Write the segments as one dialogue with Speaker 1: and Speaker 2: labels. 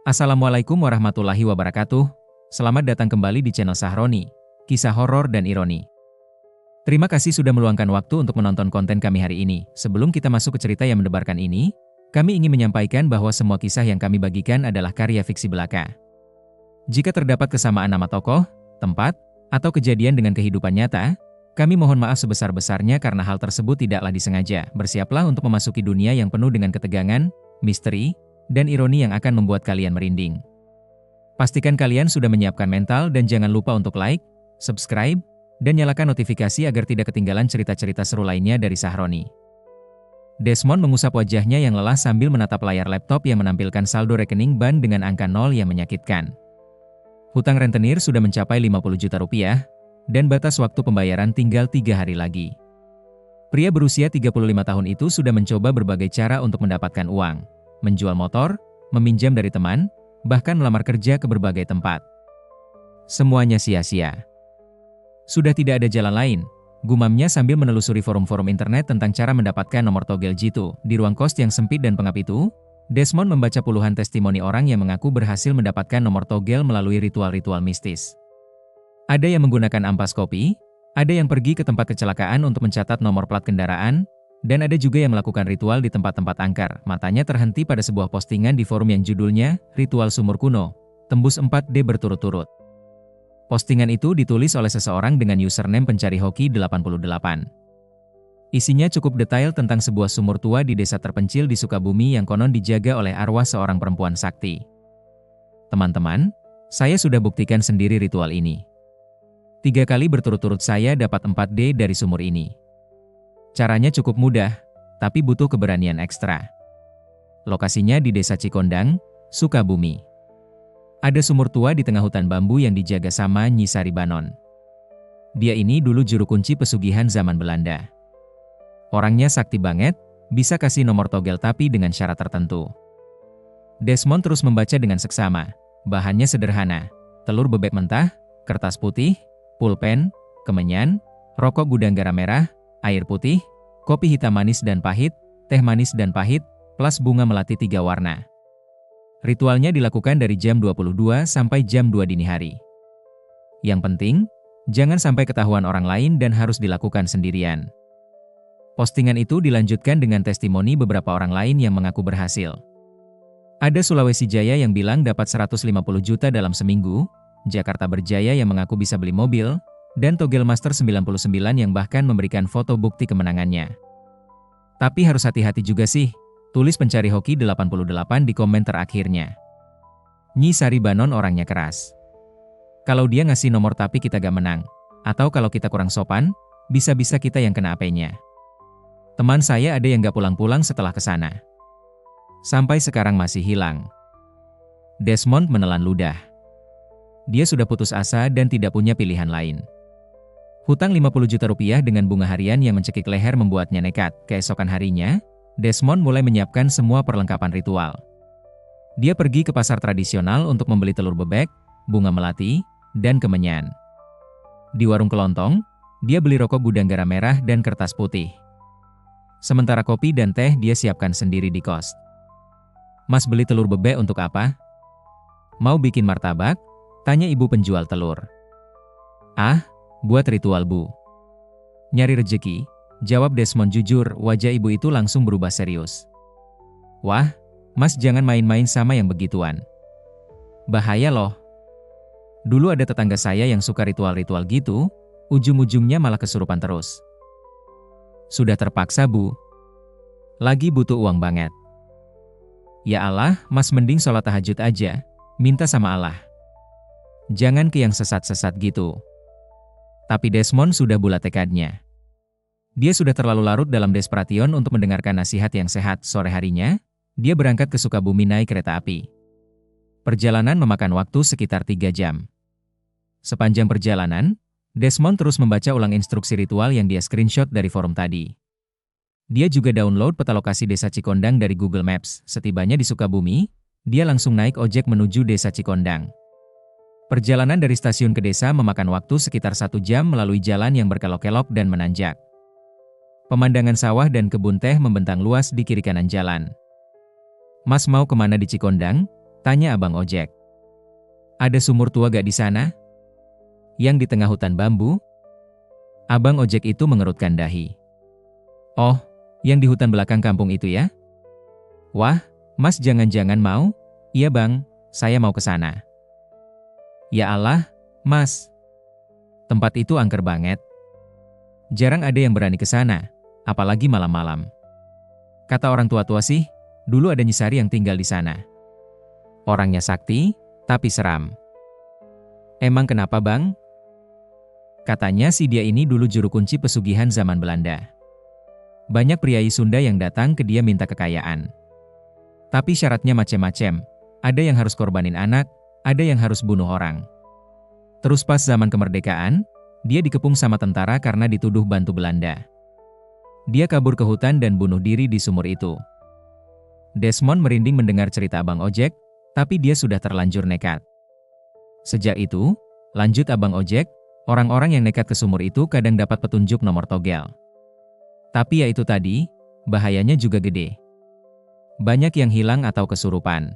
Speaker 1: Assalamualaikum warahmatullahi wabarakatuh. Selamat datang kembali di channel Sahroni, kisah horor dan ironi. Terima kasih sudah meluangkan waktu untuk menonton konten kami hari ini. Sebelum kita masuk ke cerita yang mendebarkan ini, kami ingin menyampaikan bahwa semua kisah yang kami bagikan adalah karya fiksi belaka. Jika terdapat kesamaan nama tokoh, tempat, atau kejadian dengan kehidupan nyata, kami mohon maaf sebesar-besarnya karena hal tersebut tidaklah disengaja. Bersiaplah untuk memasuki dunia yang penuh dengan ketegangan, misteri, dan ironi yang akan membuat kalian merinding. Pastikan kalian sudah menyiapkan mental dan jangan lupa untuk like, subscribe, dan nyalakan notifikasi agar tidak ketinggalan cerita-cerita seru lainnya dari Sahroni. Desmond mengusap wajahnya yang lelah sambil menatap layar laptop yang menampilkan saldo rekening bank dengan angka 0 yang menyakitkan. Hutang rentenir sudah mencapai 50 juta rupiah, dan batas waktu pembayaran tinggal 3 hari lagi. Pria berusia 35 tahun itu sudah mencoba berbagai cara untuk mendapatkan uang. Menjual motor, meminjam dari teman, bahkan melamar kerja ke berbagai tempat. Semuanya sia-sia. Sudah tidak ada jalan lain, gumamnya sambil menelusuri forum-forum internet tentang cara mendapatkan nomor togel jitu. Di ruang kos yang sempit dan pengap itu, Desmond membaca puluhan testimoni orang yang mengaku berhasil mendapatkan nomor togel melalui ritual-ritual mistis. Ada yang menggunakan ampas kopi, ada yang pergi ke tempat kecelakaan untuk mencatat nomor plat kendaraan, dan ada juga yang melakukan ritual di tempat-tempat angker. Matanya terhenti pada sebuah postingan di forum yang judulnya, Ritual Sumur Kuno, Tembus 4D berturut-turut. Postingan itu ditulis oleh seseorang dengan username pencari hoki 88. Isinya cukup detail tentang sebuah sumur tua di desa terpencil di Sukabumi yang konon dijaga oleh arwah seorang perempuan sakti. Teman-teman, saya sudah buktikan sendiri ritual ini. 3 kali berturut-turut saya dapat 4D dari sumur ini. Caranya cukup mudah, tapi butuh keberanian ekstra. Lokasinya di Desa Cikondang, Sukabumi. Ada sumur tua di tengah hutan bambu yang dijaga sama Nyi Sari Banon. Dia ini dulu juru kunci pesugihan zaman Belanda. Orangnya sakti banget, bisa kasih nomor togel tapi dengan syarat tertentu. Desmond terus membaca dengan seksama. Bahannya sederhana, telur bebek mentah, kertas putih, pulpen, kemenyan, rokok gudang garam merah, air putih, kopi hitam manis dan pahit, teh manis dan pahit, plus bunga melati 3 warna. Ritualnya dilakukan dari jam 22 sampai jam 2 dini hari. Yang penting, jangan sampai ketahuan orang lain dan harus dilakukan sendirian. Postingan itu dilanjutkan dengan testimoni beberapa orang lain yang mengaku berhasil. Ada Sulawesi Jaya yang bilang dapat 150 juta dalam seminggu, Jakarta Berjaya yang mengaku bisa beli mobil, dan Togel Master 99 yang bahkan memberikan foto bukti kemenangannya. Tapi harus hati-hati juga sih, tulis pencari hoki 88 di komen terakhirnya. Nyi Sari Banon orangnya keras. Kalau dia ngasih nomor tapi kita gak menang, atau kalau kita kurang sopan, bisa-bisa kita yang kena AP-nya. Teman saya ada yang gak pulang-pulang setelah kesana. Sampai sekarang masih hilang. Desmond menelan ludah. Dia sudah putus asa dan tidak punya pilihan lain. Hutang 50 juta rupiah dengan bunga harian yang mencekik leher membuatnya nekat. Keesokan harinya, Desmond mulai menyiapkan semua perlengkapan ritual. Dia pergi ke pasar tradisional untuk membeli telur bebek, bunga melati, dan kemenyan. Di warung kelontong, dia beli rokok gudang garam merah dan kertas putih. Sementara kopi dan teh dia siapkan sendiri di kos. Mas beli telur bebek untuk apa? Mau bikin martabak? Tanya ibu penjual telur. Ah, buat ritual bu. Nyari rejeki, jawab Desmond jujur. Wajah ibu itu langsung berubah serius. Wah, mas jangan main-main sama yang begituan. Bahaya loh. Dulu ada tetangga saya yang suka ritual-ritual gitu, ujung-ujungnya malah kesurupan terus. Sudah terpaksa bu. Lagi butuh uang banget. Ya Allah, mas mending sholat tahajud aja, minta sama Allah. Jangan ke yang sesat-sesat gitu. Tapi Desmond sudah bulat tekadnya. Dia sudah terlalu larut dalam desperation untuk mendengarkan nasihat yang sehat. Sore harinya, dia berangkat ke Sukabumi naik kereta api. Perjalanan memakan waktu sekitar 3 jam. Sepanjang perjalanan, Desmond terus membaca ulang instruksi ritual yang dia screenshot dari forum tadi. Dia juga download peta lokasi Desa Cikondang dari Google Maps. Setibanya di Sukabumi, dia langsung naik ojek menuju Desa Cikondang. Perjalanan dari stasiun ke desa memakan waktu sekitar 1 jam melalui jalan yang berkelok-kelok dan menanjak. Pemandangan sawah dan kebun teh membentang luas di kiri kanan jalan. Mas mau kemana di Cikondang? Tanya abang ojek. Ada sumur tua gak di sana? Yang di tengah hutan bambu? Abang ojek itu mengerutkan dahi. Oh, yang di hutan belakang kampung itu ya? Wah, Mas jangan-jangan mau? Iya bang, saya mau ke sana. Ya Allah, Mas. Tempat itu angker banget. Jarang ada yang berani ke sana, apalagi malam-malam. Kata orang tua-tua sih, dulu ada Nyisari yang tinggal di sana. Orangnya sakti, tapi seram. Emang kenapa bang? Katanya si dia ini dulu juru kunci pesugihan zaman Belanda. Banyak priai Sunda yang datang ke dia minta kekayaan. Tapi syaratnya macem-macem. Ada yang harus korbanin anak, ada yang harus bunuh orang. Terus pas zaman kemerdekaan, dia dikepung sama tentara karena dituduh bantu Belanda. Dia kabur ke hutan dan bunuh diri di sumur itu. Desmond merinding mendengar cerita abang ojek, tapi dia sudah terlanjur nekat. Sejak itu, lanjut abang ojek, orang-orang yang nekat ke sumur itu kadang dapat petunjuk nomor togel. Tapi ya itu tadi, bahayanya juga gede. Banyak yang hilang atau kesurupan.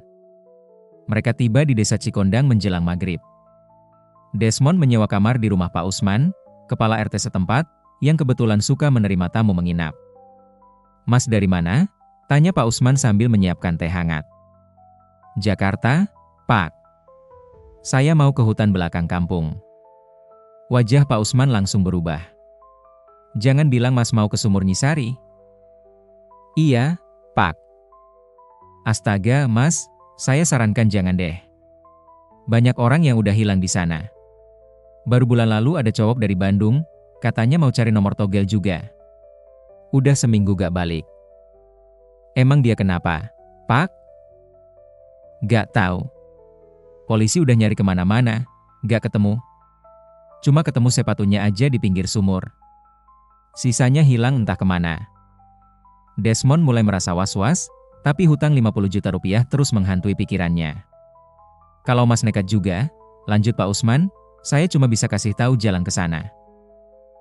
Speaker 1: Mereka tiba di desa Cikondang menjelang maghrib. Desmond menyewa kamar di rumah Pak Usman, kepala RT setempat, yang kebetulan suka menerima tamu menginap. Mas dari mana? Tanya Pak Usman sambil menyiapkan teh hangat. Jakarta, Pak. Saya mau ke hutan belakang kampung. Wajah Pak Usman langsung berubah. Jangan bilang Mas mau ke sumur Nyisari. Iya, Pak. Astaga, Mas, saya sarankan jangan deh. Banyak orang yang udah hilang di sana. Baru bulan lalu ada cowok dari Bandung, katanya mau cari nomor togel juga. Udah seminggu gak balik. Emang dia kenapa, Pak? Gak tahu. Polisi udah nyari kemana-mana, gak ketemu. Cuma ketemu sepatunya aja di pinggir sumur. Sisanya hilang entah kemana. Desmond mulai merasa was-was, tapi hutang 50 juta rupiah terus menghantui pikirannya. Kalau Mas nekat juga, lanjut Pak Usman, saya cuma bisa kasih tahu jalan ke sana.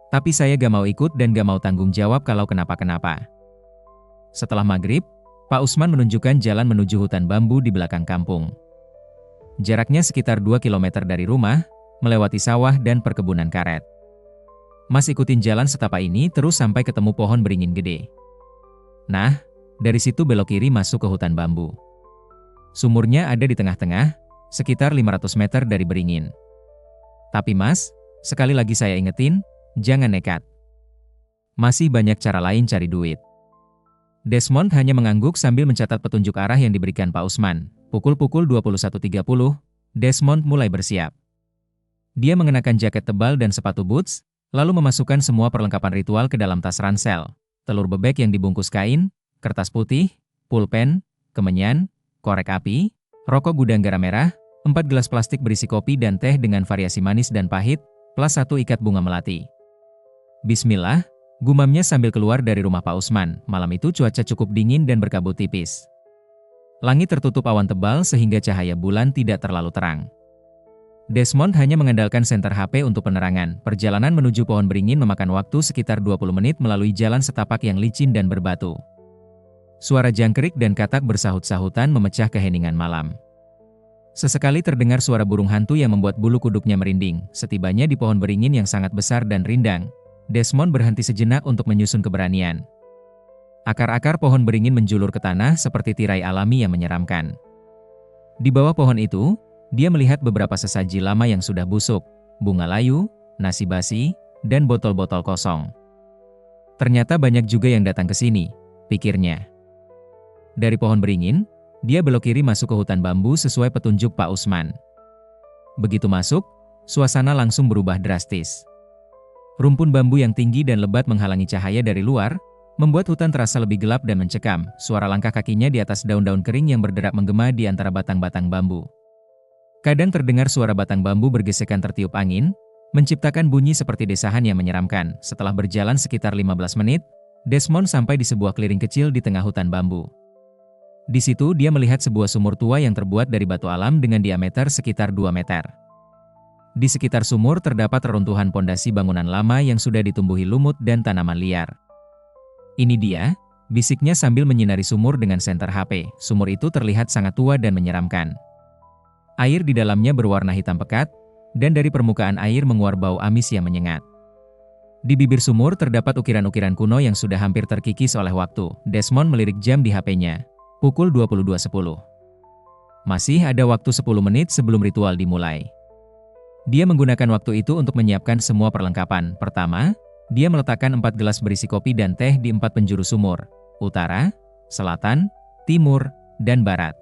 Speaker 1: Tapi saya gak mau ikut dan gak mau tanggung jawab kalau kenapa-kenapa. Setelah maghrib, Pak Usman menunjukkan jalan menuju hutan bambu di belakang kampung. Jaraknya sekitar 2 km dari rumah, melewati sawah dan perkebunan karet. Mas ikutin jalan setapak ini terus sampai ketemu pohon beringin gede. Nah, dari situ belok kiri masuk ke hutan bambu. Sumurnya ada di tengah-tengah, sekitar 500 meter dari beringin. Tapi Mas, sekali lagi saya ingetin, jangan nekat. Masih banyak cara lain cari duit. Desmond hanya mengangguk sambil mencatat petunjuk arah yang diberikan Pak Usman. Pukul 21.30, Desmond mulai bersiap. Dia mengenakan jaket tebal dan sepatu boots, lalu memasukkan semua perlengkapan ritual ke dalam tas ransel. Telur bebek yang dibungkus kain, kertas putih, pulpen, kemenyan, korek api, rokok gudang garam merah, 4 gelas plastik berisi kopi dan teh dengan variasi manis dan pahit, plus 1 ikat bunga melati. Bismillah, gumamnya sambil keluar dari rumah Pak Usman. Malam itu cuaca cukup dingin dan berkabut tipis. Langit tertutup awan tebal sehingga cahaya bulan tidak terlalu terang. Desmond hanya mengandalkan senter HP untuk penerangan. Perjalanan menuju pohon beringin memakan waktu sekitar 20 menit melalui jalan setapak yang licin dan berbatu. Suara jangkrik dan katak bersahut-sahutan memecah keheningan malam. Sesekali terdengar suara burung hantu yang membuat bulu kuduknya merinding. Setibanya di pohon beringin yang sangat besar dan rindang, Desmond berhenti sejenak untuk menyusun keberanian. Akar-akar pohon beringin menjulur ke tanah seperti tirai alami yang menyeramkan. Di bawah pohon itu, dia melihat beberapa sesaji lama yang sudah busuk, bunga layu, nasi basi, dan botol-botol kosong. Ternyata banyak juga yang datang ke sini, pikirnya. Dari pohon beringin, dia belok kiri masuk ke hutan bambu sesuai petunjuk Pak Usman. Begitu masuk, suasana langsung berubah drastis. Rumpun bambu yang tinggi dan lebat menghalangi cahaya dari luar, membuat hutan terasa lebih gelap dan mencekam. Suara langkah kakinya di atas daun-daun kering yang berderak menggema di antara batang-batang bambu. Kadang terdengar suara batang bambu bergesekan tertiup angin, menciptakan bunyi seperti desahan yang menyeramkan. Setelah berjalan sekitar 15 menit, Desmond sampai di sebuah clearing kecil di tengah hutan bambu. Di situ dia melihat sebuah sumur tua yang terbuat dari batu alam dengan diameter sekitar 2 meter. Di sekitar sumur terdapat reruntuhan pondasi bangunan lama yang sudah ditumbuhi lumut dan tanaman liar. Ini dia, bisiknya sambil menyinari sumur dengan senter HP. Sumur itu terlihat sangat tua dan menyeramkan. Air di dalamnya berwarna hitam pekat, dan dari permukaan air menguar bau amis yang menyengat. Di bibir sumur terdapat ukiran-ukiran kuno yang sudah hampir terkikis oleh waktu. Desmond melirik jam di HP-nya. Pukul 22.10. Masih ada waktu 10 menit sebelum ritual dimulai. Dia menggunakan waktu itu untuk menyiapkan semua perlengkapan. Pertama, dia meletakkan 4 gelas berisi kopi dan teh di 4 penjuru sumur. Utara, selatan, timur, dan barat.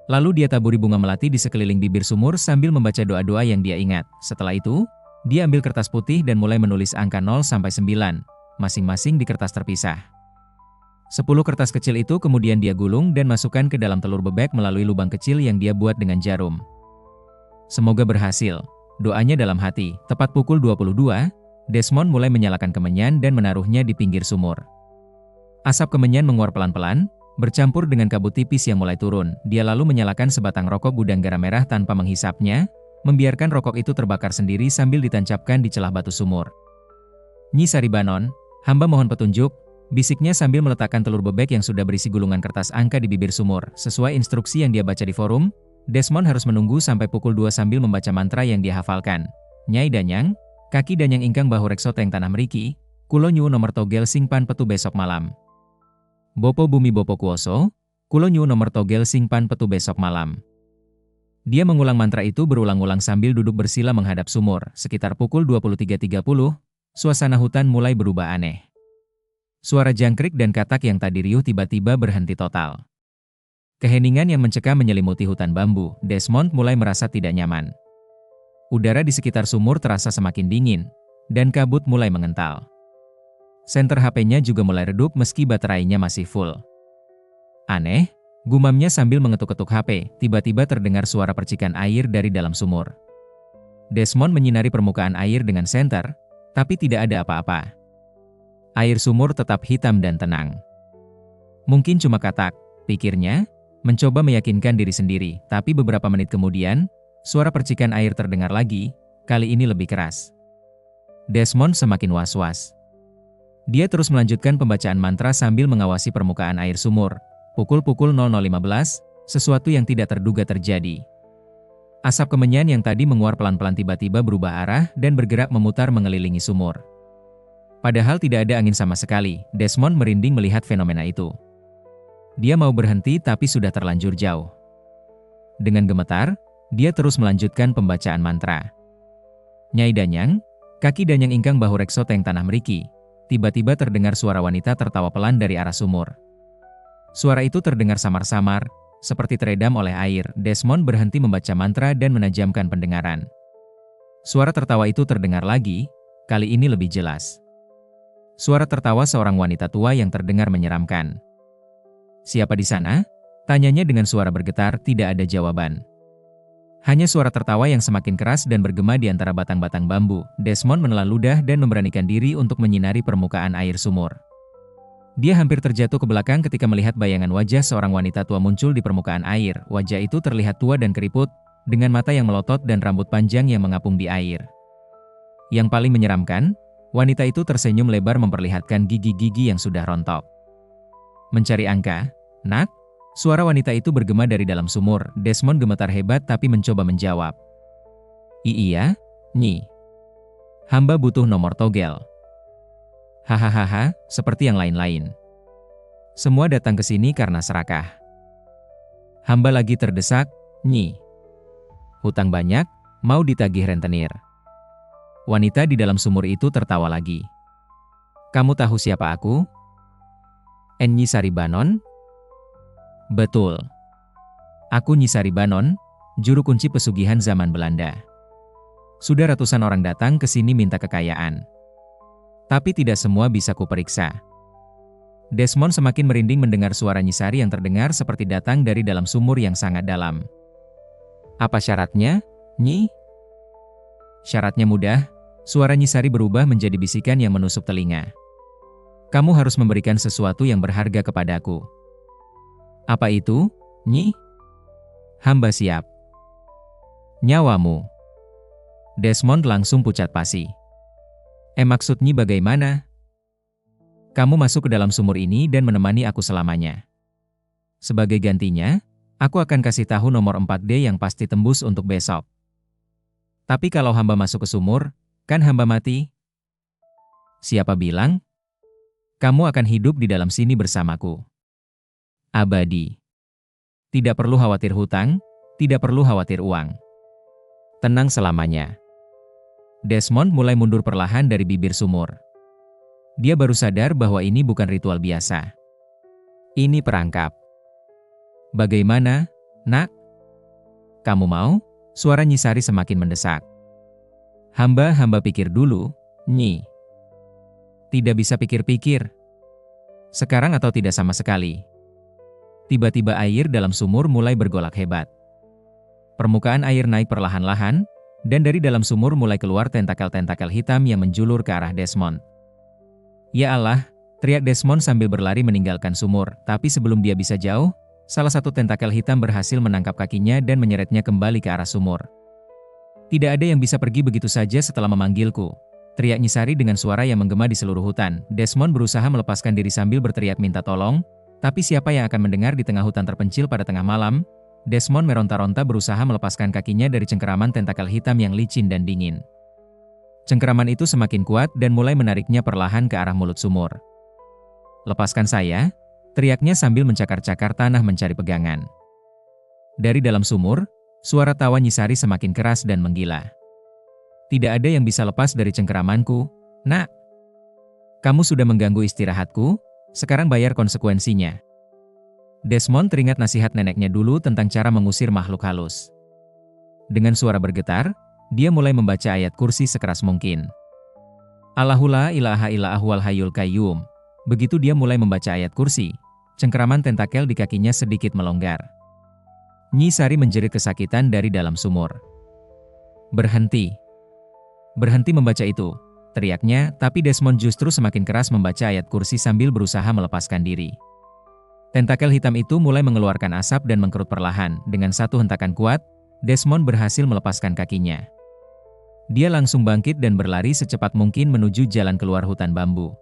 Speaker 1: Lalu dia taburi bunga melati di sekeliling bibir sumur sambil membaca doa-doa yang dia ingat. Setelah itu, dia ambil kertas putih dan mulai menulis angka 0 sampai 9, masing-masing di kertas terpisah. 10 kertas kecil itu kemudian dia gulung dan masukkan ke dalam telur bebek melalui lubang kecil yang dia buat dengan jarum. Semoga berhasil, doanya dalam hati. Tepat pukul 22, Desmond mulai menyalakan kemenyan dan menaruhnya di pinggir sumur. Asap kemenyan menguar pelan-pelan, bercampur dengan kabut tipis yang mulai turun. Dia lalu menyalakan sebatang rokok gudang garam merah tanpa menghisapnya, membiarkan rokok itu terbakar sendiri sambil ditancapkan di celah batu sumur. "Nyi Saribanon, hamba mohon petunjuk," bisiknya sambil meletakkan telur bebek yang sudah berisi gulungan kertas angka di bibir sumur. Sesuai instruksi yang dia baca di forum, Desmond harus menunggu sampai pukul 2 sambil membaca mantra yang dia hafalkan. "Nyai Danyang, kaki Danyang ingkang bahu rekso teng tanah meriki, kulo nyuwun nomor togel singpan petu besok malam. Bopo bumi bopo kuoso, kulo nyuwun nomor togel singpan petu besok malam." Dia mengulang mantra itu berulang-ulang sambil duduk bersila menghadap sumur. Sekitar pukul 23.30, suasana hutan mulai berubah aneh. Suara jangkrik dan katak yang tadi riuh tiba-tiba berhenti total. Keheningan yang mencekam menyelimuti hutan bambu. Desmond mulai merasa tidak nyaman. Udara di sekitar sumur terasa semakin dingin, dan kabut mulai mengental. Senter HP-nya juga mulai redup meski baterainya masih full. "Aneh," gumamnya sambil mengetuk-ketuk HP. Tiba-tiba terdengar suara percikan air dari dalam sumur. Desmond menyinari permukaan air dengan senter, tapi tidak ada apa-apa. Air sumur tetap hitam dan tenang. Mungkin cuma katak, pikirnya, mencoba meyakinkan diri sendiri. Tapi beberapa menit kemudian, suara percikan air terdengar lagi, kali ini lebih keras. Desmond semakin was-was. Dia terus melanjutkan pembacaan mantra sambil mengawasi permukaan air sumur. Pukul 00.15, sesuatu yang tidak terduga terjadi. Asap kemenyan yang tadi menguar pelan-pelan tiba-tiba berubah arah dan bergerak memutar mengelilingi sumur. Padahal tidak ada angin sama sekali, Desmond merinding melihat fenomena itu. Dia mau berhenti tapi sudah terlanjur jauh. Dengan gemetar, dia terus melanjutkan pembacaan mantra. "Nyai Danyang, kaki Danyang ingkang bahu rekso teng tanah meriki." Tiba-tiba terdengar suara wanita tertawa pelan dari arah sumur. Suara itu terdengar samar-samar, seperti teredam oleh air. Desmond berhenti membaca mantra dan menajamkan pendengaran. Suara tertawa itu terdengar lagi, kali ini lebih jelas. Suara tertawa seorang wanita tua yang terdengar menyeramkan. "Siapa di sana?" tanyanya dengan suara bergetar. Tidak ada jawaban. Hanya suara tertawa yang semakin keras dan bergema di antara batang-batang bambu. Desmond menelan ludah dan memberanikan diri untuk menyinari permukaan air sumur. Dia hampir terjatuh ke belakang ketika melihat bayangan wajah seorang wanita tua muncul di permukaan air. Wajah itu terlihat tua dan keriput, dengan mata yang melotot dan rambut panjang yang mengapung di air. Yang paling menyeramkan, wanita itu tersenyum lebar memperlihatkan gigi-gigi yang sudah rontok. "Mencari angka, nak?" Suara wanita itu bergema dari dalam sumur. Desmond gemetar hebat tapi mencoba menjawab. "Iya, Nyi. Hamba butuh nomor togel." "Hahaha, seperti yang lain-lain. Semua datang ke sini karena serakah. Hamba lagi terdesak, Nyi. Hutang banyak, mau ditagih rentenir." Wanita di dalam sumur itu tertawa lagi. "Kamu tahu siapa aku? Nyi Saribanon?" "Betul. Aku Nyi Saribanon, juru kunci pesugihan zaman Belanda. Sudah ratusan orang datang ke sini minta kekayaan. Tapi tidak semua bisa kuperiksa." Desmond semakin merinding mendengar suara Nyi Sari yang terdengar seperti datang dari dalam sumur yang sangat dalam. "Apa syaratnya, Nyi?" "Syaratnya mudah," suara Nyi Sari berubah menjadi bisikan yang menusuk telinga. "Kamu harus memberikan sesuatu yang berharga kepadaku." "Apa itu, Nyi?" "Hamba siap." "Nyawamu." Desmond langsung pucat pasi. Maksud Nyi bagaimana?" "Kamu masuk ke dalam sumur ini dan menemani aku selamanya. Sebagai gantinya, Aku akan kasih tahu nomor 4D yang pasti tembus untuk besok. Tapi kalau hamba masuk ke sumur, kan hamba mati? Siapa bilang? Kamu akan hidup di dalam sini bersamaku. Abadi. Tidak perlu khawatir hutang, tidak perlu khawatir uang. Tenang selamanya. Desmond mulai mundur perlahan dari bibir sumur. Dia baru sadar bahwa ini bukan ritual biasa. Ini perangkap. Bagaimana, nak? Kamu mau? Suara Nyisari semakin mendesak. Hamba pikir dulu, Nyi. Tidak bisa pikir-pikir. Sekarang atau tidak sama sekali. Tiba-tiba air dalam sumur mulai bergolak hebat. Permukaan air naik perlahan-lahan, dan dari dalam sumur mulai keluar tentakel-tentakel hitam yang menjulur ke arah Desmond. Ya Allah, teriak Desmond sambil berlari meninggalkan sumur, tapi sebelum dia bisa jauh, salah satu tentakel hitam berhasil menangkap kakinya dan menyeretnya kembali ke arah sumur. Tidak ada yang bisa pergi begitu saja setelah memanggilku, teriak Nyisari dengan suara yang menggema di seluruh hutan. Desmond berusaha melepaskan diri sambil berteriak minta tolong, tapi siapa yang akan mendengar di tengah hutan terpencil pada tengah malam? Desmond meronta-ronta berusaha melepaskan kakinya dari cengkeraman tentakel hitam yang licin dan dingin. Cengkeraman itu semakin kuat dan mulai menariknya perlahan ke arah mulut sumur. Lepaskan saya, teriaknya sambil mencakar-cakar tanah mencari pegangan. Dari dalam sumur, suara tawa Nyisari semakin keras dan menggila. Tidak ada yang bisa lepas dari cengkeramanku, nak. Kamu sudah mengganggu istirahatku, sekarang bayar konsekuensinya. Desmond teringat nasihat neneknya dulu tentang cara mengusir makhluk halus. Dengan suara bergetar, dia mulai membaca ayat kursi sekeras mungkin. Allahu la ilaha illa huwal hayyul qayyum. Begitu dia mulai membaca ayat kursi, cengkeraman tentakel di kakinya sedikit melonggar. Nyisari menjerit kesakitan dari dalam sumur. Berhenti. Berhenti membaca itu, teriaknya, tapi Desmond justru semakin keras membaca ayat kursi sambil berusaha melepaskan diri. Tentakel hitam itu mulai mengeluarkan asap dan mengkerut perlahan. Dengan satu hentakan kuat, Desmond berhasil melepaskan kakinya. Dia langsung bangkit dan berlari secepat mungkin menuju jalan keluar hutan bambu.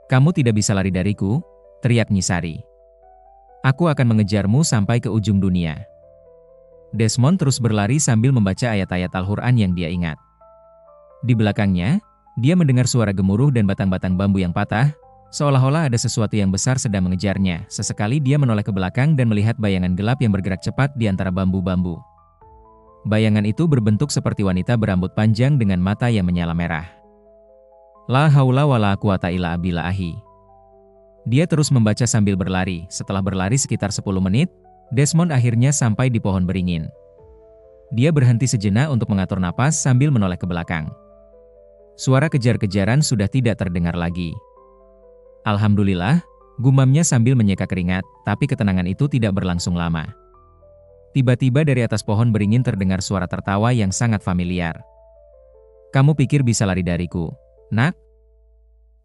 Speaker 1: Kamu tidak bisa lari dariku, teriak Nyisari. Aku akan mengejarmu sampai ke ujung dunia. Desmond terus berlari sambil membaca ayat-ayat Al-Quran yang dia ingat. Di belakangnya, dia mendengar suara gemuruh dan batang-batang bambu yang patah, seolah-olah ada sesuatu yang besar sedang mengejarnya. Sesekali dia menoleh ke belakang dan melihat bayangan gelap yang bergerak cepat di antara bambu-bambu. Bayangan itu berbentuk seperti wanita berambut panjang dengan mata yang menyala merah. La haula wala quwata illa billahi. Dia terus membaca sambil berlari. Setelah berlari sekitar 10 menit, Desmond akhirnya sampai di pohon beringin. Dia berhenti sejenak untuk mengatur napas sambil menoleh ke belakang. Suara kejar-kejaran sudah tidak terdengar lagi. Alhamdulillah, gumamnya sambil menyeka keringat, tapi ketenangan itu tidak berlangsung lama. Tiba-tiba dari atas pohon beringin terdengar suara tertawa yang sangat familiar. Kamu pikir bisa lari dariku, nak?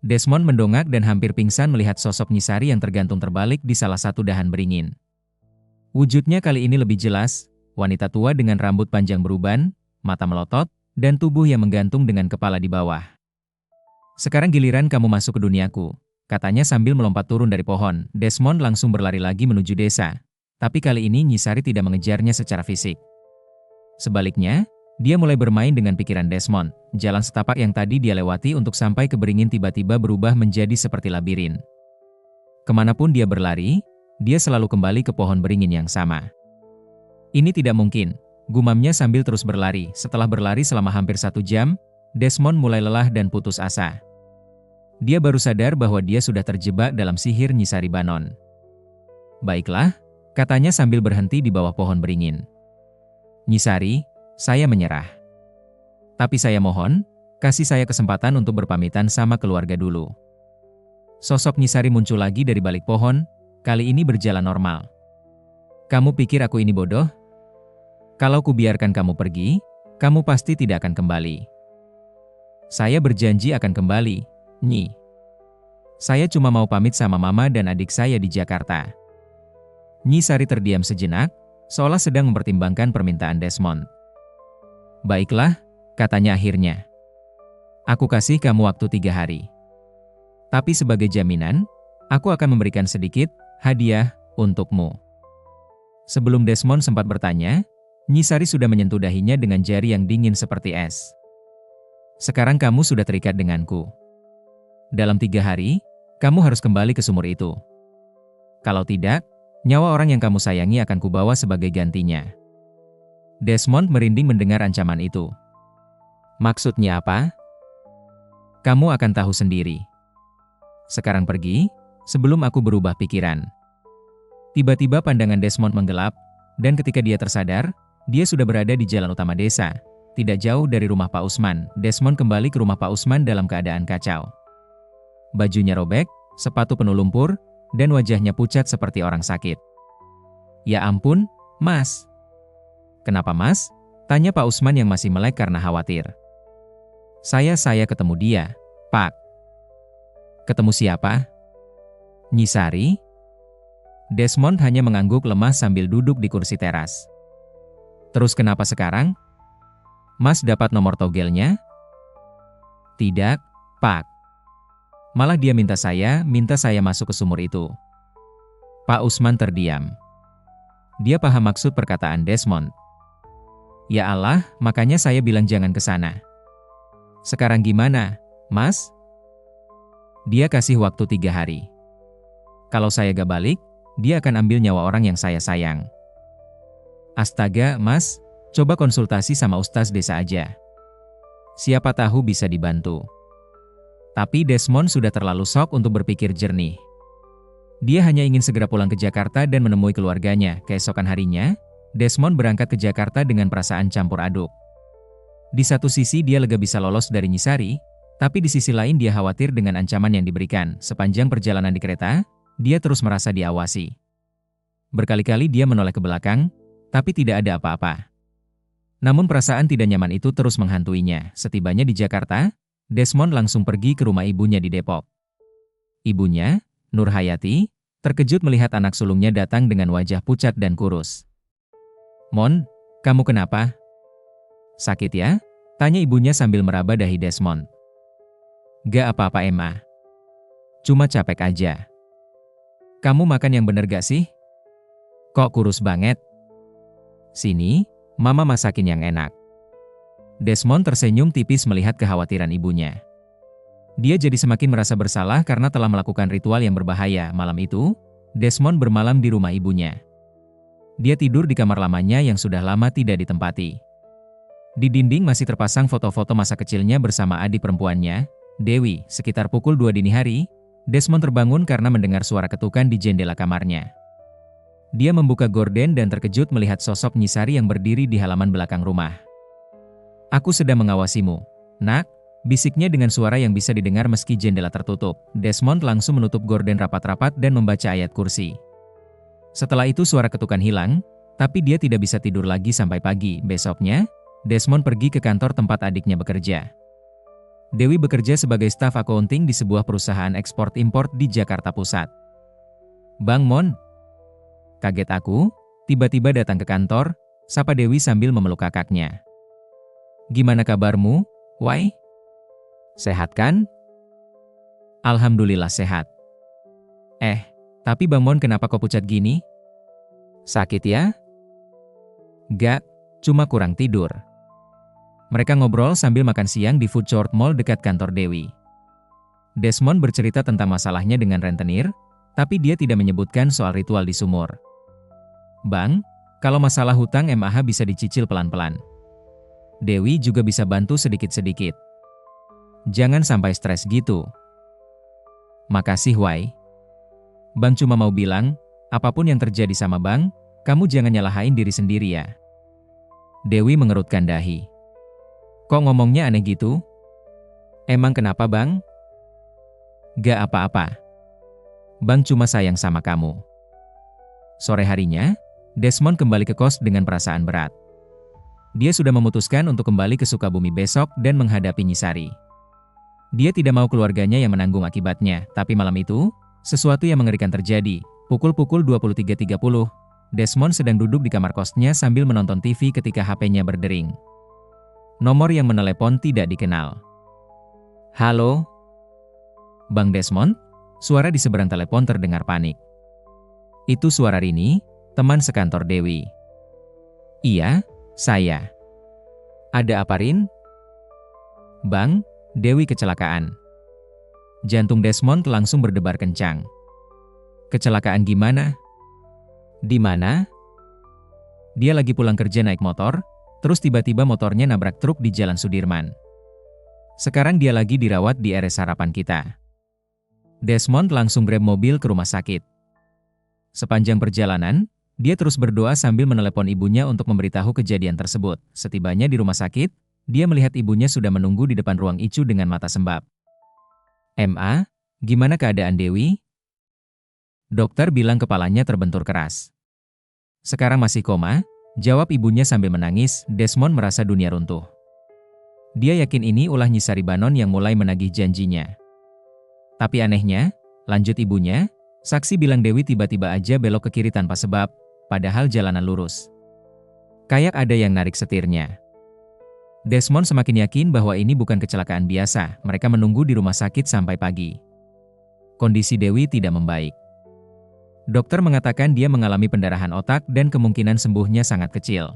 Speaker 1: Desmond mendongak dan hampir pingsan melihat sosok Nyisari yang tergantung terbalik di salah satu dahan beringin. Wujudnya kali ini lebih jelas, wanita tua dengan rambut panjang beruban, mata melotot, dan tubuh yang menggantung dengan kepala di bawah. Sekarang giliran kamu masuk ke duniaku, katanya sambil melompat turun dari pohon. Desmond langsung berlari lagi menuju desa, tapi kali ini Nyisari tidak mengejarnya secara fisik. Sebaliknya, dia mulai bermain dengan pikiran Desmond. Jalan setapak yang tadi dia lewati untuk sampai ke beringin tiba-tiba berubah menjadi seperti labirin. Kemanapun dia berlari, dia selalu kembali ke pohon beringin yang sama. Ini tidak mungkin, gumamnya sambil terus berlari. Setelah berlari selama hampir 1 jam, Desmond mulai lelah dan putus asa. Dia baru sadar bahwa dia sudah terjebak dalam sihir Nyisari Banon. Baiklah, katanya sambil berhenti di bawah pohon beringin. Nyisari, saya menyerah. Tapi saya mohon, kasih saya kesempatan untuk berpamitan sama keluarga dulu. Sosok Nyisari muncul lagi dari balik pohon, kali ini berjalan normal. Kamu pikir aku ini bodoh? Kalau kubiarkan kamu pergi, kamu pasti tidak akan kembali. Saya berjanji akan kembali, Nyi. Saya cuma mau pamit sama mama dan adik saya di Jakarta. Nyisari terdiam sejenak, seolah sedang mempertimbangkan permintaan Desmond. Baiklah, katanya akhirnya. Aku kasih kamu waktu 3 hari. Tapi sebagai jaminan, aku akan memberikan sedikit hadiah untukmu. Sebelum Desmond sempat bertanya, Nyisari sudah menyentuh dahinya dengan jari yang dingin seperti es. Sekarang kamu sudah terikat denganku. Dalam 3 hari, kamu harus kembali ke sumur itu. Kalau tidak, nyawa orang yang kamu sayangi akan kubawa sebagai gantinya. Desmond merinding mendengar ancaman itu. Maksudnya apa? Kamu akan tahu sendiri. Sekarang pergi, sebelum aku berubah pikiran. Tiba-tiba pandangan Desmond menggelap, dan ketika dia tersadar, dia sudah berada di jalan utama desa, tidak jauh dari rumah Pak Usman. Desmond kembali ke rumah Pak Usman dalam keadaan kacau. Bajunya robek, sepatu penuh lumpur, dan wajahnya pucat seperti orang sakit. Ya ampun, Mas. Kenapa Mas? Tanya Pak Usman yang masih melek karena khawatir. Saya ketemu dia, Pak. Ketemu siapa? Nyisari? Desmond hanya mengangguk lemah sambil duduk di kursi teras. Terus kenapa sekarang? Mas dapat nomor togelnya? Tidak, Pak. Malah dia minta saya masuk ke sumur itu. Pak Usman terdiam. Dia paham maksud perkataan Desmond. Ya Allah, makanya saya bilang jangan ke sana. Sekarang gimana, Mas? Dia kasih waktu 3 hari. Kalau saya gak balik, dia akan ambil nyawa orang yang saya sayang. Astaga, Mas, coba konsultasi sama Ustaz desa aja. Siapa tahu bisa dibantu. Tapi Desmond sudah terlalu shock untuk berpikir jernih. Dia hanya ingin segera pulang ke Jakarta dan menemui keluarganya. Keesokan harinya, Desmond berangkat ke Jakarta dengan perasaan campur aduk. Di satu sisi dia lega bisa lolos dari Nyisari, tapi di sisi lain dia khawatir dengan ancaman yang diberikan. Sepanjang perjalanan di kereta, dia terus merasa diawasi. Berkali-kali dia menoleh ke belakang, tapi tidak ada apa-apa. Namun perasaan tidak nyaman itu terus menghantuinya. Setibanya di Jakarta, Desmond langsung pergi ke rumah ibunya di Depok. Ibunya, Nur Hayati, terkejut melihat anak sulungnya datang dengan wajah pucat dan kurus. Mon, kamu kenapa? Sakit ya? Tanya ibunya sambil meraba dahi Desmond. Gak apa-apa Emma. Cuma capek aja. Kamu makan yang bener gak sih? Kok kurus banget? Sini, Mama masakin yang enak. Desmond tersenyum tipis melihat kekhawatiran ibunya. Dia jadi semakin merasa bersalah karena telah melakukan ritual yang berbahaya. Malam itu, Desmond bermalam di rumah ibunya. Dia tidur di kamar lamanya yang sudah lama tidak ditempati. Di dinding masih terpasang foto-foto masa kecilnya bersama adik perempuannya, Dewi. Sekitar pukul 2 dini hari, Desmond terbangun karena mendengar suara ketukan di jendela kamarnya. Dia membuka gorden dan terkejut melihat sosok Nyisari yang berdiri di halaman belakang rumah. Aku sedang mengawasimu, Nak, bisiknya dengan suara yang bisa didengar meski jendela tertutup. Desmond langsung menutup gorden rapat-rapat dan membaca ayat kursi. Setelah itu suara ketukan hilang, tapi dia tidak bisa tidur lagi sampai pagi. Besoknya, Desmond pergi ke kantor tempat adiknya bekerja. Dewi bekerja sebagai staf accounting di sebuah perusahaan ekspor-import di Jakarta Pusat. Bang Mon. Kaget aku, tiba-tiba datang ke kantor, sapa Dewi sambil memeluk kakaknya. Gimana kabarmu, Wai? Sehat kan? Alhamdulillah sehat. Tapi Bang Mon kenapa kok pucat gini? Sakit ya? Gak, cuma kurang tidur. Mereka ngobrol sambil makan siang di food court mall dekat kantor Dewi. Desmond bercerita tentang masalahnya dengan rentenir, tapi dia tidak menyebutkan soal ritual di sumur. Bang, kalau masalah hutang MAH bisa dicicil pelan-pelan. Dewi juga bisa bantu sedikit-sedikit. Jangan sampai stres gitu. Makasih Wai. Bang cuma mau bilang, apapun yang terjadi sama Bang, kamu jangan nyalahain diri sendiri ya. Dewi mengerutkan dahi. Kok ngomongnya aneh gitu? Emang kenapa Bang? Gak apa-apa. Bang cuma sayang sama kamu. Sore harinya, Desmond kembali ke kos dengan perasaan berat. Dia sudah memutuskan untuk kembali ke Sukabumi besok dan menghadapi Nyisari. Dia tidak mau keluarganya yang menanggung akibatnya, tapi malam itu, sesuatu yang mengerikan terjadi. Pukul 23.30, Desmond sedang duduk di kamar kosnya sambil menonton TV ketika HP-nya berdering. Nomor yang menelepon tidak dikenal. Halo? Bang Desmond? Suara di seberang telepon terdengar panik. Itu suara Rini, teman sekantor Dewi. Iya, saya. Ada apa, Rin? Bang, Dewi kecelakaan. Jantung Desmond langsung berdebar kencang. Kecelakaan gimana? Di mana? Dia lagi pulang kerja naik motor, terus tiba-tiba motornya nabrak truk di Jalan Sudirman. Sekarang dia lagi dirawat di RS Harapan Kita. Desmond langsung grab mobil ke rumah sakit. Sepanjang perjalanan, dia terus berdoa sambil menelepon ibunya untuk memberitahu kejadian tersebut. Setibanya di rumah sakit, dia melihat ibunya sudah menunggu di depan ruang ICU dengan mata sembab. "Ma, gimana keadaan Dewi?" Dokter bilang kepalanya terbentur keras. "Sekarang masih koma," jawab ibunya sambil menangis. Desmond merasa dunia runtuh. Dia yakin ini ulah Nyi Saribanon yang mulai menagih janjinya. Tapi anehnya, lanjut ibunya, saksi bilang Dewi tiba-tiba aja belok ke kiri tanpa sebab, padahal jalanan lurus. Kayak ada yang narik setirnya. Desmond semakin yakin bahwa ini bukan kecelakaan biasa. Mereka menunggu di rumah sakit sampai pagi. Kondisi Dewi tidak membaik. Dokter mengatakan dia mengalami pendarahan otak dan kemungkinan sembuhnya sangat kecil.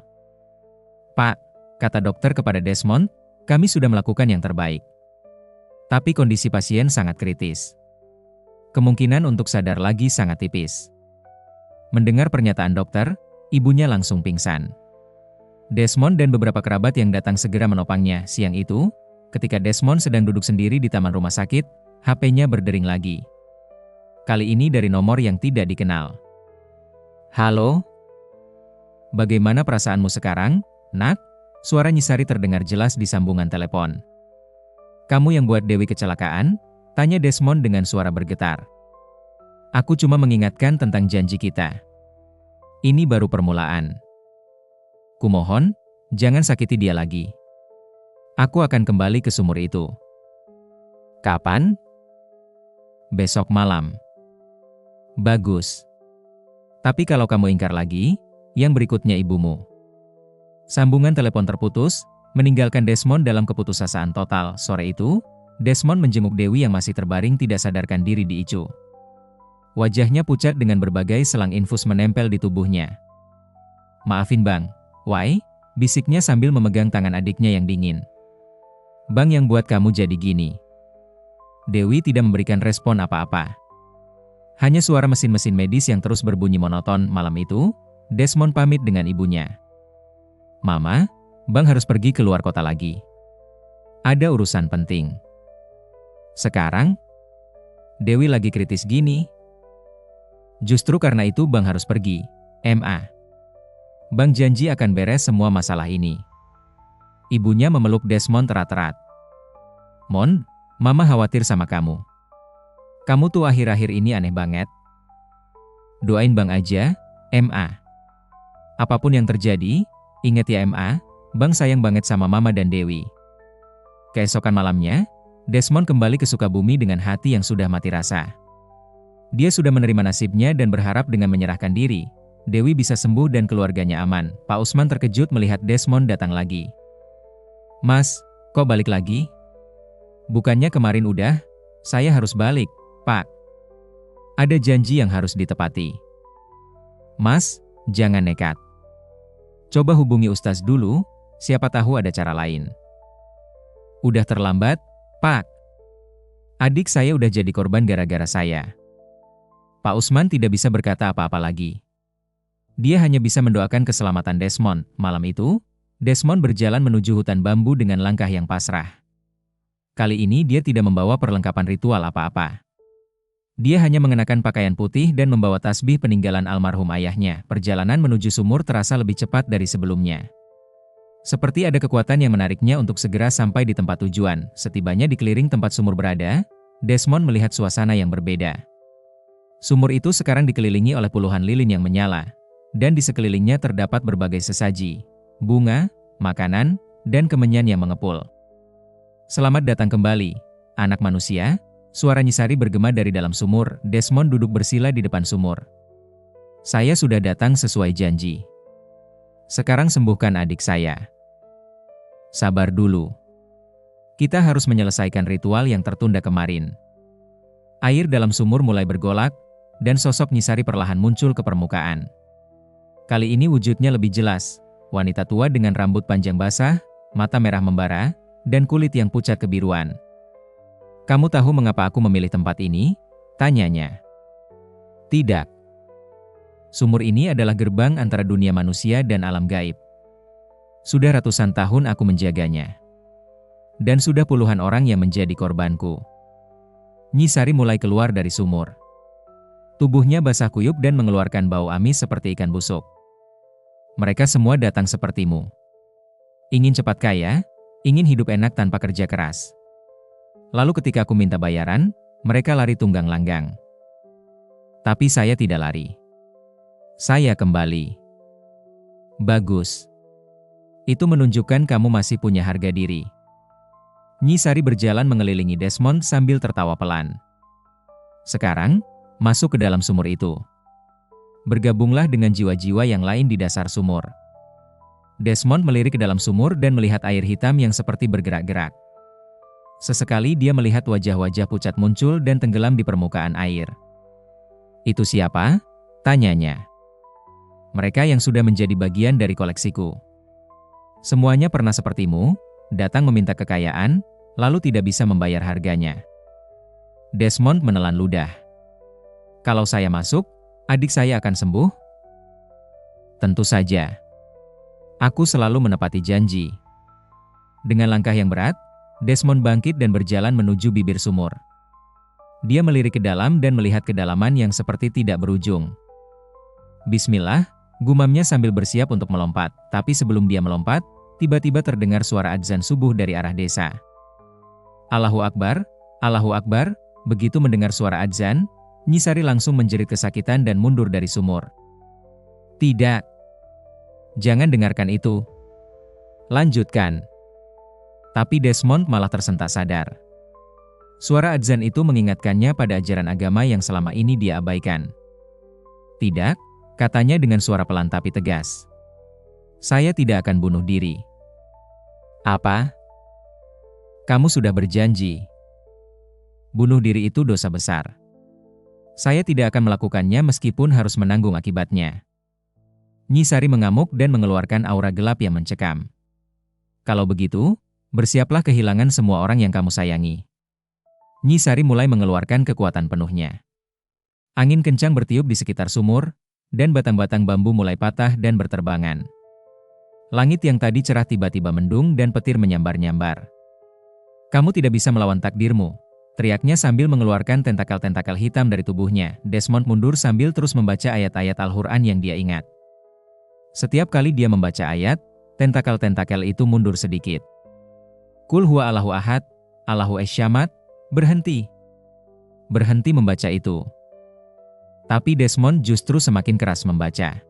Speaker 1: "Pak," kata dokter kepada Desmond, "kami sudah melakukan yang terbaik. Tapi kondisi pasien sangat kritis. Kemungkinan untuk sadar lagi sangat tipis." Mendengar pernyataan dokter, ibunya langsung pingsan. Desmond dan beberapa kerabat yang datang segera menopangnya. Siang itu, ketika Desmond sedang duduk sendiri di taman rumah sakit, HP-nya berdering lagi. Kali ini dari nomor yang tidak dikenal. "Halo? Bagaimana perasaanmu sekarang, Nak?" Suara Nyisari terdengar jelas di sambungan telepon. "Kamu yang buat Dewi kecelakaan?" tanya Desmond dengan suara bergetar. "Aku cuma mengingatkan tentang janji kita. Ini baru permulaan. Kumohon, jangan sakiti dia lagi. Aku akan kembali ke sumur itu." "Kapan?" "Besok malam." "Bagus. Tapi kalau kamu ingkar lagi, yang berikutnya ibumu." Sambungan telepon terputus, meninggalkan Desmond dalam keputusasaan total. Sore itu, Desmond menjenguk Dewi yang masih terbaring tidak sadarkan diri di ICU. Wajahnya pucat dengan berbagai selang infus menempel di tubuhnya. "Maafin Bang, why?" bisiknya sambil memegang tangan adiknya yang dingin. "Bang yang buat kamu jadi gini." Dewi tidak memberikan respon apa-apa. Hanya suara mesin-mesin medis yang terus berbunyi monoton. Malam itu, Desmond pamit dengan ibunya. "Mama, Bang harus pergi keluar kota lagi. Ada urusan penting." "Sekarang? Dewi lagi kritis gini." "Justru karena itu Bang harus pergi, Ma. Bang janji akan beres semua masalah ini." Ibunya memeluk Desmond erat-erat. "Mon, Mama khawatir sama kamu. Kamu tuh akhir-akhir ini aneh banget. Doain Bang aja, Ma. Apapun yang terjadi, ingat ya Ma, Bang sayang banget sama Mama dan Dewi." Keesokan malamnya, Desmond kembali ke Sukabumi dengan hati yang sudah mati rasa. Dia sudah menerima nasibnya dan berharap dengan menyerahkan diri, Dewi bisa sembuh dan keluarganya aman. Pak Usman terkejut melihat Desmond datang lagi. "Mas, kok balik lagi?" "Bukannya kemarin udah? Saya harus balik, Pak. Ada janji yang harus ditepati." "Mas, jangan nekat. Coba hubungi Ustaz dulu, siapa tahu ada cara lain." "Udah terlambat, Pak. Adik saya udah jadi korban gara-gara saya." Pak Usman tidak bisa berkata apa-apa lagi. Dia hanya bisa mendoakan keselamatan Desmond. Malam itu, Desmond berjalan menuju hutan bambu dengan langkah yang pasrah. Kali ini dia tidak membawa perlengkapan ritual apa-apa. Dia hanya mengenakan pakaian putih dan membawa tasbih peninggalan almarhum ayahnya. Perjalanan menuju sumur terasa lebih cepat dari sebelumnya. Seperti ada kekuatan yang menariknya untuk segera sampai di tempat tujuan. Setibanya di clearing tempat sumur berada, Desmond melihat suasana yang berbeda. Sumur itu sekarang dikelilingi oleh puluhan lilin yang menyala, dan di sekelilingnya terdapat berbagai sesaji, bunga, makanan, dan kemenyan yang mengepul. "Selamat datang kembali, anak manusia," suara Nyisari bergema dari dalam sumur. Desmond duduk bersila di depan sumur. "Saya sudah datang sesuai janji. Sekarang sembuhkan adik saya." "Sabar dulu. Kita harus menyelesaikan ritual yang tertunda kemarin." Air dalam sumur mulai bergolak, dan sosok Nyisari perlahan muncul ke permukaan. Kali ini wujudnya lebih jelas. Wanita tua dengan rambut panjang basah, mata merah membara, dan kulit yang pucat kebiruan. "Kamu tahu mengapa aku memilih tempat ini?" tanyanya. "Tidak. Sumur ini adalah gerbang antara dunia manusia dan alam gaib. Sudah ratusan tahun aku menjaganya. Dan sudah puluhan orang yang menjadi korbanku." Nyi Sari mulai keluar dari sumur. Tubuhnya basah kuyup dan mengeluarkan bau amis seperti ikan busuk. "Mereka semua datang sepertimu. Ingin cepat kaya, ingin hidup enak tanpa kerja keras. Lalu ketika aku minta bayaran, mereka lari tunggang langgang. Tapi saya tidak lari. Saya kembali." "Bagus. Itu menunjukkan kamu masih punya harga diri." Nyi Sari berjalan mengelilingi Desmond sambil tertawa pelan. "Sekarang, masuk ke dalam sumur itu. Bergabunglah dengan jiwa-jiwa yang lain di dasar sumur." Desmond melirik ke dalam sumur dan melihat air hitam yang seperti bergerak-gerak. Sesekali dia melihat wajah-wajah pucat muncul dan tenggelam di permukaan air. "Itu siapa?" tanyanya. "Mereka yang sudah menjadi bagian dari koleksiku. Semuanya pernah sepertimu, datang meminta kekayaan, lalu tidak bisa membayar harganya." Desmond menelan ludah. "Kalau saya masuk, adik saya akan sembuh?" "Tentu saja. Aku selalu menepati janji." Dengan langkah yang berat, Desmond bangkit dan berjalan menuju bibir sumur. Dia melirik ke dalam dan melihat kedalaman yang seperti tidak berujung. "Bismillah," gumamnya sambil bersiap untuk melompat, tapi sebelum dia melompat, tiba-tiba terdengar suara adzan subuh dari arah desa. "Allahu Akbar, Allahu Akbar." Begitu mendengar suara adzan, Nyi Sari langsung menjerit kesakitan dan mundur dari sumur. "Tidak. Jangan dengarkan itu. Lanjutkan." Tapi Desmond malah tersentak sadar. Suara adzan itu mengingatkannya pada ajaran agama yang selama ini dia abaikan. "Tidak," katanya dengan suara pelan tapi tegas. "Saya tidak akan bunuh diri." "Apa? Kamu sudah berjanji. Bunuh diri itu dosa besar. Saya tidak akan melakukannya meskipun harus menanggung akibatnya." Nyi Sari mengamuk dan mengeluarkan aura gelap yang mencekam. "Kalau begitu, bersiaplah kehilangan semua orang yang kamu sayangi." Nyi Sari mulai mengeluarkan kekuatan penuhnya. Angin kencang bertiup di sekitar sumur, dan batang-batang bambu mulai patah dan berterbangan. Langit yang tadi cerah tiba-tiba mendung dan petir menyambar-nyambar. "Kamu tidak bisa melawan takdirmu," teriaknya sambil mengeluarkan tentakel-tentakel hitam dari tubuhnya. Desmond mundur sambil terus membaca ayat-ayat Al-Quran yang dia ingat. Setiap kali dia membaca ayat, tentakel-tentakel itu mundur sedikit. "Qul huwa Allahu ahad, Allahu es-syamad." "Berhenti. Berhenti membaca itu." Tapi Desmond justru semakin keras membaca.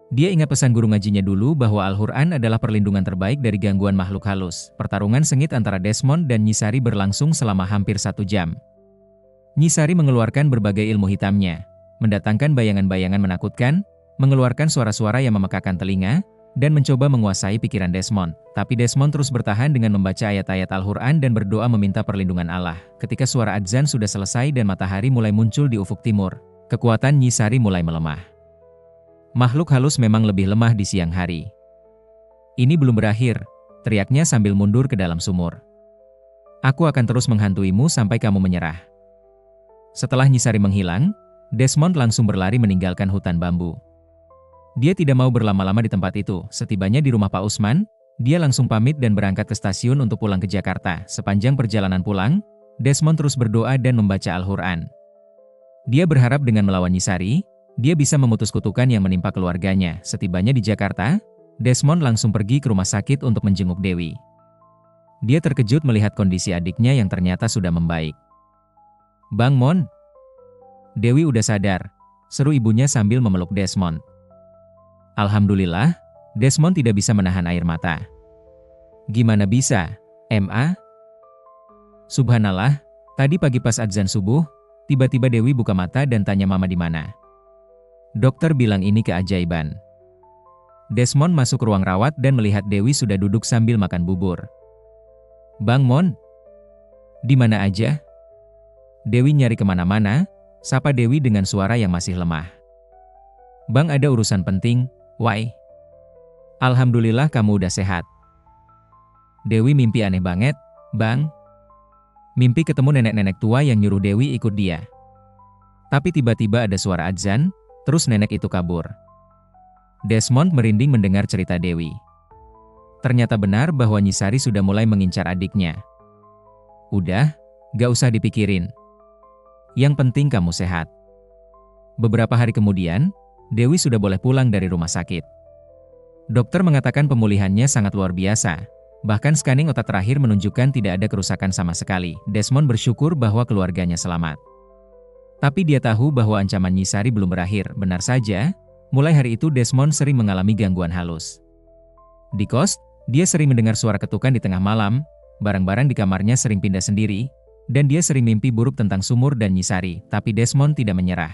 Speaker 1: Dia ingat pesan guru ngajinya dulu bahwa Al-Quran adalah perlindungan terbaik dari gangguan makhluk halus. Pertarungan sengit antara Desmond dan Nyi Sari berlangsung selama hampir 1 jam. Nyi Sari mengeluarkan berbagai ilmu hitamnya, mendatangkan bayangan-bayangan menakutkan, mengeluarkan suara-suara yang memekakan telinga, dan mencoba menguasai pikiran Desmond. Tapi Desmond terus bertahan dengan membaca ayat-ayat Al-Quran dan berdoa meminta perlindungan Allah. Ketika suara adzan sudah selesai dan matahari mulai muncul di ufuk timur, kekuatan Nyi Sari mulai melemah. Makhluk halus memang lebih lemah di siang hari. "Ini belum berakhir," teriaknya sambil mundur ke dalam sumur. "Aku akan terus menghantuimu sampai kamu menyerah." Setelah Nyi Sari menghilang, Desmond langsung berlari meninggalkan hutan bambu. Dia tidak mau berlama-lama di tempat itu. Setibanya di rumah Pak Usman, dia langsung pamit dan berangkat ke stasiun untuk pulang ke Jakarta. Sepanjang perjalanan pulang, Desmond terus berdoa dan membaca Al-Quran. Dia berharap dengan melawan Nyi Sari, dia bisa memutus kutukan yang menimpa keluarganya. Setibanya di Jakarta, Desmond langsung pergi ke rumah sakit untuk menjenguk Dewi. Dia terkejut melihat kondisi adiknya yang ternyata sudah membaik. "Bang Mon, Dewi udah sadar," seru ibunya sambil memeluk Desmond. Alhamdulillah, Desmond tidak bisa menahan air mata. "Gimana bisa, Ma?" "Subhanallah, tadi pagi pas adzan subuh, tiba-tiba Dewi buka mata dan tanya mama di mana. Dokter bilang ini keajaiban." Desmond masuk ruang rawat dan melihat Dewi sudah duduk sambil makan bubur. "Bang Mon, di mana aja?" Dewi nyari kemana-mana, sapa Dewi dengan suara yang masih lemah. Bang, ada urusan penting. Why? Alhamdulillah kamu udah sehat. Dewi mimpi aneh banget, Bang. Mimpi ketemu nenek-nenek tua yang nyuruh Dewi ikut dia. Tapi tiba-tiba ada suara adzan, terus nenek itu kabur. Desmond merinding mendengar cerita Dewi. Ternyata benar bahwa Nyisari sudah mulai mengincar adiknya. Udah, gak usah dipikirin. Yang penting kamu sehat. Beberapa hari kemudian, Dewi sudah boleh pulang dari rumah sakit. Dokter mengatakan pemulihannya sangat luar biasa. Bahkan scanning otak terakhir menunjukkan tidak ada kerusakan sama sekali. Desmond bersyukur bahwa keluarganya selamat. Tapi dia tahu bahwa ancaman Nyisari belum berakhir. Benar saja, mulai hari itu Desmond sering mengalami gangguan halus. Di kos, dia sering mendengar suara ketukan di tengah malam, barang-barang di kamarnya sering pindah sendiri, dan dia sering mimpi buruk tentang sumur dan Nyisari, tapi Desmond tidak menyerah.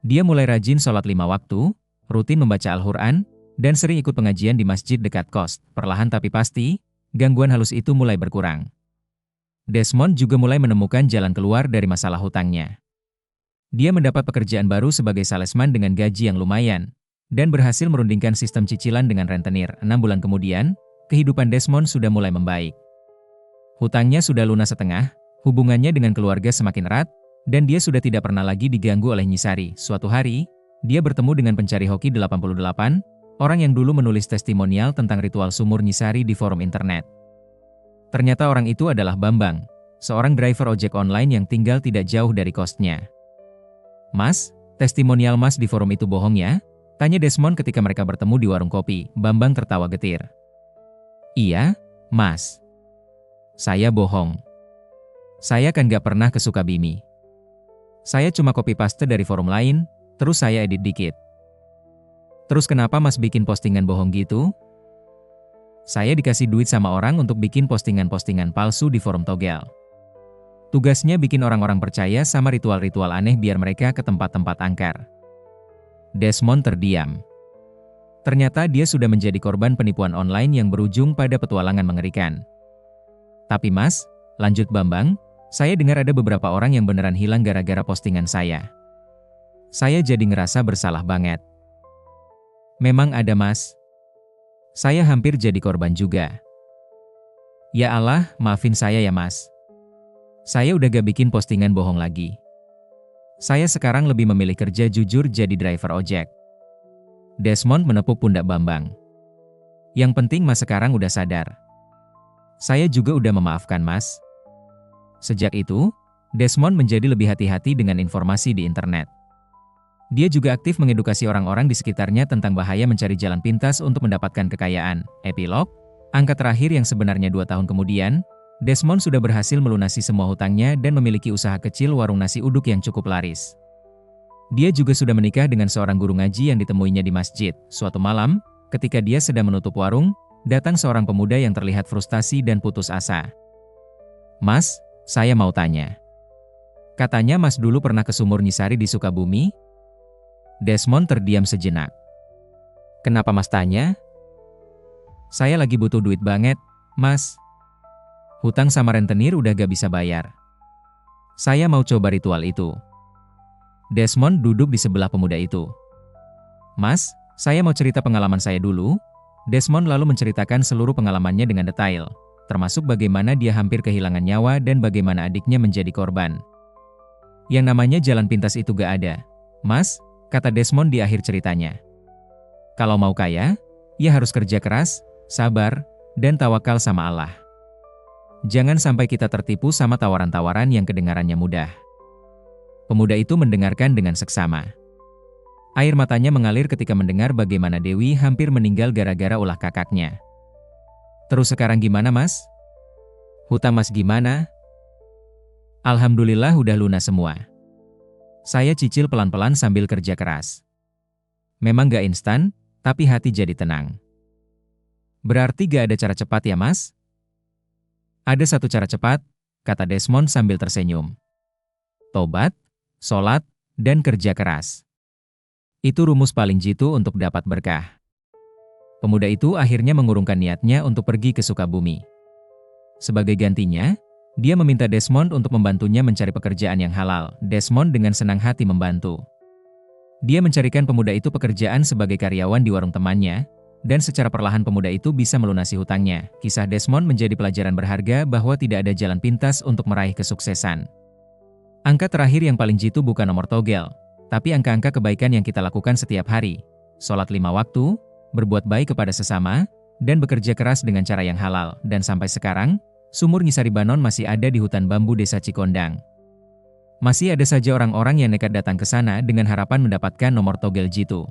Speaker 1: Dia mulai rajin sholat 5 waktu, rutin membaca Al-Quran, dan sering ikut pengajian di masjid dekat kos. Perlahan tapi pasti, gangguan halus itu mulai berkurang. Desmond juga mulai menemukan jalan keluar dari masalah hutangnya. Dia mendapat pekerjaan baru sebagai salesman dengan gaji yang lumayan, dan berhasil merundingkan sistem cicilan dengan rentenir. 6 bulan kemudian, kehidupan Desmond sudah mulai membaik. Hutangnya sudah lunas setengah, hubungannya dengan keluarga semakin erat, dan dia sudah tidak pernah lagi diganggu oleh Nyisari. Suatu hari, dia bertemu dengan pencari hoki 88, orang yang dulu menulis testimonial tentang ritual sumur Nyisari di forum internet. Ternyata orang itu adalah Bambang, seorang driver ojek online yang tinggal tidak jauh dari kosnya. Mas, testimonial Mas di forum itu bohong ya? Tanya Desmond ketika mereka bertemu di warung kopi. Bambang tertawa getir. Iya, Mas. Saya bohong. Saya kan gak pernah ke Sukabumi. Saya cuma copy paste dari forum lain, terus saya edit dikit. Terus kenapa Mas bikin postingan bohong gitu? Saya dikasih duit sama orang untuk bikin postingan-postingan palsu di forum Togel. Tugasnya bikin orang-orang percaya sama ritual-ritual aneh biar mereka ke tempat-tempat angker. Desmond terdiam. Ternyata dia sudah menjadi korban penipuan online yang berujung pada petualangan mengerikan. Tapi Mas, lanjut Bambang, saya dengar ada beberapa orang yang beneran hilang gara-gara postingan saya. Saya jadi ngerasa bersalah banget. Memang ada Mas. Saya hampir jadi korban juga. Ya Allah, maafin saya ya Mas. Saya udah gak bikin postingan bohong lagi. Saya sekarang lebih memilih kerja jujur jadi driver ojek. Desmond menepuk pundak Bambang. Yang penting Mas sekarang udah sadar. Saya juga udah memaafkan Mas. Sejak itu, Desmond menjadi lebih hati-hati dengan informasi di internet. Dia juga aktif mengedukasi orang-orang di sekitarnya tentang bahaya mencari jalan pintas untuk mendapatkan kekayaan. Epilog, angka terakhir yang sebenarnya 2 tahun kemudian, Desmond sudah berhasil melunasi semua hutangnya dan memiliki usaha kecil warung nasi uduk yang cukup laris. Dia juga sudah menikah dengan seorang guru ngaji yang ditemuinya di masjid. Suatu malam, ketika dia sedang menutup warung, datang seorang pemuda yang terlihat frustasi dan putus asa. Mas, saya mau tanya. Katanya Mas dulu pernah ke sumur Nyisari di Sukabumi? Desmond terdiam sejenak. Kenapa Mas tanya? Saya lagi butuh duit banget, Mas. Hutang sama rentenir udah gak bisa bayar. Saya mau coba ritual itu. Desmond duduk di sebelah pemuda itu. Mas, saya mau cerita pengalaman saya dulu. Desmond lalu menceritakan seluruh pengalamannya dengan detail, termasuk bagaimana dia hampir kehilangan nyawa dan bagaimana adiknya menjadi korban. Yang namanya jalan pintas itu gak ada, Mas, kata Desmond di akhir ceritanya. Kalau mau kaya, ya harus kerja keras, sabar, dan tawakal sama Allah. Jangan sampai kita tertipu sama tawaran-tawaran yang kedengarannya mudah. Pemuda itu mendengarkan dengan seksama. Air matanya mengalir ketika mendengar bagaimana Dewi hampir meninggal gara-gara ulah kakaknya. Terus sekarang gimana Mas? Hutang Mas gimana? Alhamdulillah udah lunas semua. Saya cicil pelan-pelan sambil kerja keras. Memang gak instan, tapi hati jadi tenang. Berarti gak ada cara cepat ya Mas? Ada satu cara cepat, kata Desmond sambil tersenyum. Tobat, sholat, dan kerja keras. Itu rumus paling jitu untuk dapat berkah. Pemuda itu akhirnya mengurungkan niatnya untuk pergi ke Sukabumi. Sebagai gantinya, dia meminta Desmond untuk membantunya mencari pekerjaan yang halal. Desmond dengan senang hati membantu. Dia mencarikan pemuda itu pekerjaan sebagai karyawan di warung temannya, dan secara perlahan pemuda itu bisa melunasi hutangnya. Kisah Desmond menjadi pelajaran berharga bahwa tidak ada jalan pintas untuk meraih kesuksesan. Angka terakhir yang paling jitu bukan nomor togel, tapi angka-angka kebaikan yang kita lakukan setiap hari. Sholat 5 waktu, berbuat baik kepada sesama, dan bekerja keras dengan cara yang halal. Dan sampai sekarang, sumur Ngisari Banon masih ada di hutan bambu desa Cikondang. Masih ada saja orang-orang yang nekat datang ke sana dengan harapan mendapatkan nomor togel jitu.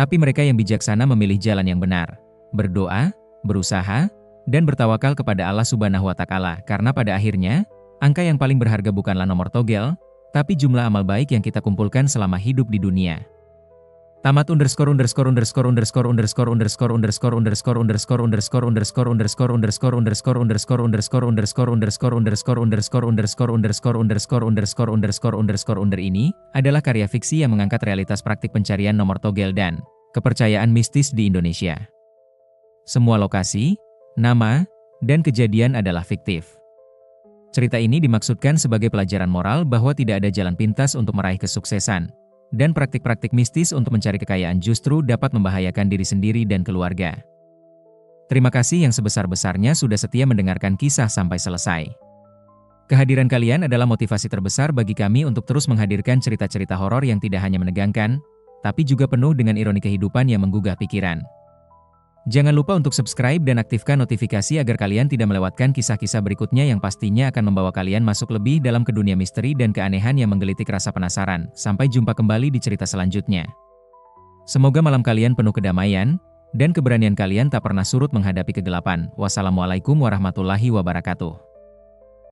Speaker 1: Tapi mereka yang bijaksana memilih jalan yang benar, berdoa, berusaha, dan bertawakal kepada Allah Subhanahu wa Ta'ala, karena pada akhirnya, angka yang paling berharga bukanlah nomor togel, tapi jumlah amal baik yang kita kumpulkan selama hidup di dunia. Tamat ___________________________________________________________________________________________________________________ ini adalah karya fiksi yang mengangkat realitas praktik pencarian nomor togel dan kepercayaan mistis di Indonesia. Semua lokasi, nama, dan kejadian adalah fiktif. Cerita ini dimaksudkan sebagai pelajaran moral bahwa tidak ada jalan pintas untuk meraih kesuksesan, dan praktik-praktik mistis untuk mencari kekayaan justru dapat membahayakan diri sendiri dan keluarga. Terima kasih yang sebesar-besarnya sudah setia mendengarkan kisah sampai selesai. Kehadiran kalian adalah motivasi terbesar bagi kami untuk terus menghadirkan cerita-cerita horor yang tidak hanya menegangkan, tapi juga penuh dengan ironi kehidupan yang menggugah pikiran. Jangan lupa untuk subscribe dan aktifkan notifikasi agar kalian tidak melewatkan kisah-kisah berikutnya yang pastinya akan membawa kalian masuk lebih dalam ke dunia misteri dan keanehan yang menggelitik rasa penasaran. Sampai jumpa kembali di cerita selanjutnya. Semoga malam kalian penuh kedamaian, dan keberanian kalian tak pernah surut menghadapi kegelapan. Wassalamualaikum warahmatullahi wabarakatuh.